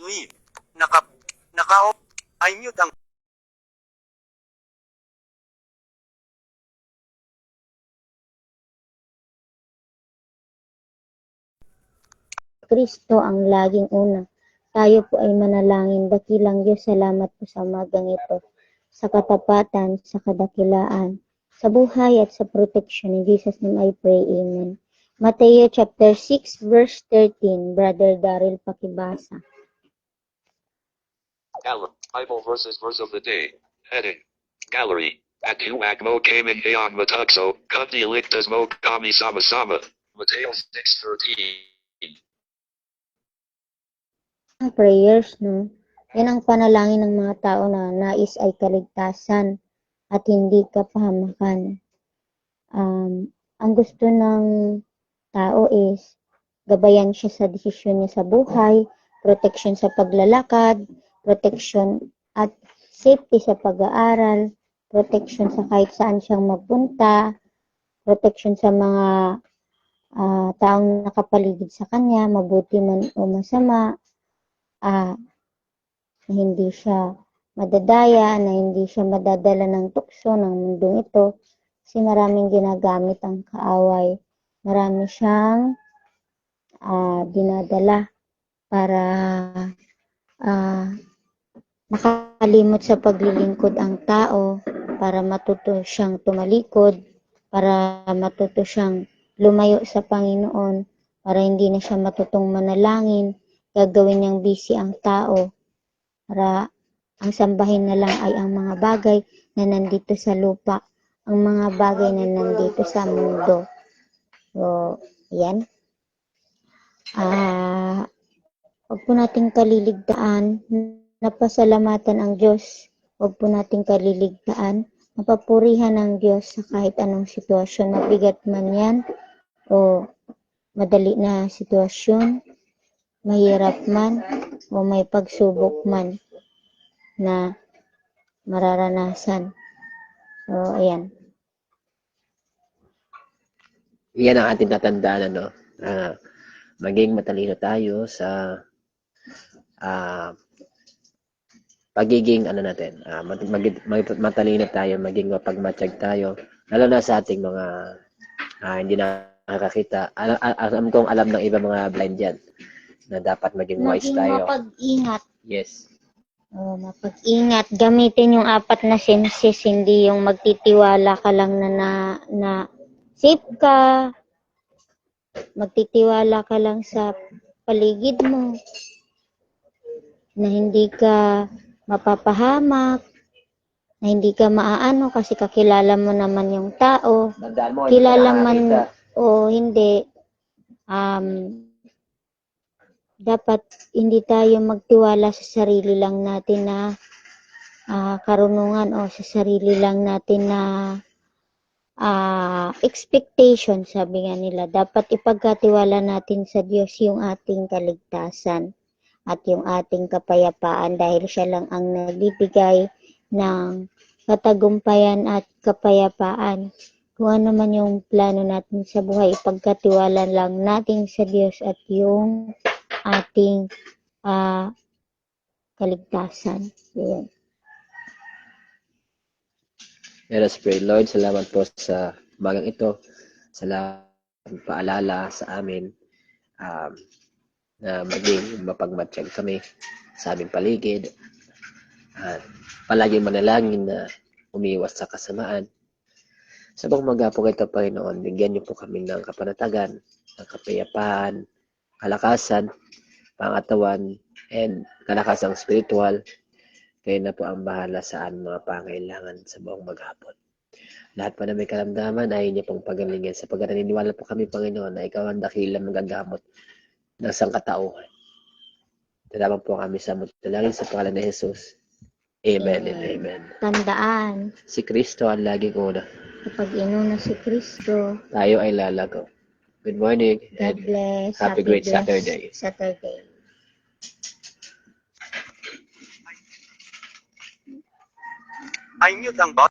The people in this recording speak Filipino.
Leave. Naka-off. I mute ang Kristo ang laging una. Tayo po ay manalangin. Dakilang Diyos, salamat po sa umagang ito. Sa katapatan, sa kadakilaan, sa buhay at sa protection. In Jesus' name I pray, Amen. Mateo chapter 6 verse 13. Brother Daryl, pakibasa. Bible verses verse of the day. Heading. Gallery. At huwag mo kaming hayang matugso, kundi ligtas mo kami sama-sama. Mateo 6:13. Ang prayers, no? Yan ang panalangin ng mga tao na nais ay kaligtasan at hindi kapahamakan. Ang gusto ng tao is gabayan siya sa desisyon niya sa buhay, protection sa paglalakad, protection at safety sa pag-aaral, protection sa kahit saan siyang mapunta, protection sa mga taong nakapaligid sa kanya, mabuti man o masama, na hindi siya madadaya, na hindi siya madadala ng tukso ng mundong ito, kasi maraming ginagamit ang kaaway. Marami siyang dinadala para makalimot sa paglilingkod ang tao, para matuto siyang tumalikod, para matuto siyang lumayo sa Panginoon, para hindi na siya matutong manalangin, gagawin niyang busy ang tao, para ang sambahin na lang ay ang mga bagay na nandito sa lupa, ang mga bagay na nandito sa mundo. So, yan. Huwag po nating kaliligtaan, napasalamatan ang Diyos. Huwag po nating kaliligtaan, mapapurihan ng Diyos sa kahit anong sitwasyon, mabigat man yan, o madali na sitwasyon, mahirap man, o may pagsubok man na mararanasan. So, ayan. Yan ang ating tatandaan, ano? Maging matalino tayo sa pagiging, matalino tayo, maging mapagmatsyag tayo, lalo na sa ating mga hindi nakakakita. Alam kong alam ng iba mga blind yan, na dapat maging wise tayo. Mapag-ingat. Yes. Mapag-ingat. Gamitin yung 4 na senses, hindi yung magtitiwala ka lang na safe ka. Magtitiwala ka lang sa paligid mo. Na hindi ka mapapahamak. Na hindi ka maaano kasi kakilala mo naman yung tao. Kilala man o hindi. Dapat hindi tayo magtiwala sa sarili lang natin na karunungan o sa sarili lang natin na expectation, sabi nga nila. Dapat ipagkatiwala natin sa Diyos yung ating kaligtasan at yung ating kapayapaan dahil siya lang ang nagbibigay ng katagumpayan at kapayapaan. Kung ano man yung plano natin sa buhay, ipagkatiwala lang natin sa Diyos at yung ating kaligtasan. Ayan. Let us pray. Lord, salamat po sa umagang ito. Salamat paalala sa amin na maging mapagmatsyag kami sa aming paligid at palaging manalangin na umiwas sa kasamaan. Sa buong maga po ito, Panginoon, bigyan niyo po kami ng kapanatagan, ng kapayapaan, kalakasan, pangatawan, and kalakasang spiritual. Kayo na po ang bahala sa aming mga pangailangan sa buong maghapon. Lahat pa na may karamdaman ay inyo pong pagalingin sapagkat naniniwala po kami, Panginoon, na ikaw ang dakilang magagamot ng sangkatauhan. Salamat po kami sa mutalangin sa pangalan ni Jesus. Amen and amen. Tandaan, Si Kristo ang laging una. kapag inuna si Kristo, Tayo ay lalago. Good morning God and bless. happy great blessed Saturday. Saturday. I mute ang bot.